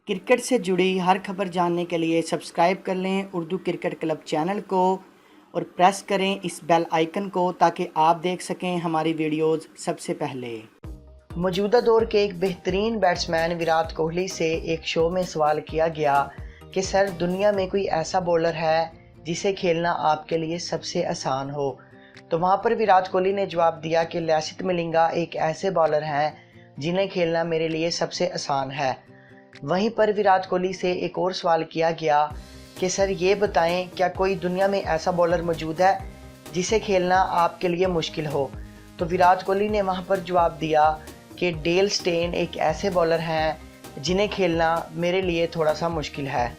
Cricket से जुड़ी हर खबर जानने के लिए सब्सक्राइब कर लें उर्दू क्रिकेट क्लब चैनल को और प्रेस करें इस बेल आइकन को ताकि आप देख सकें हमारी वीडियोस सबसे पहले। मौजूदा दौर के एक बेहतरीन बैट्समैन विराट कोहली से एक शो में सवाल किया गया कि सर दुनिया में कोई ऐसा बॉलर है जिसे खेलना आपके लिए सबसे आसान हो। तो वहाँ पर विराट कोहली ने जवाब दिया कि लसिथ मलिंगा एक ऐसे बॉलर हैं जिन्हें खेलना मेरे लिए सबसे आसान है। वहीं पर विराट कोहली से एक और सवाल किया गया कि सर ये बताएं क्या कोई दुनिया में ऐसा बॉलर मौजूद है जिसे खेलना आपके लिए मुश्किल हो। तो विराट कोहली ने वहां पर जवाब दिया कि डेल स्टेन एक ऐसे बॉलर हैं जिन्हें खेलना मेरे लिए थोड़ा सा मुश्किल है।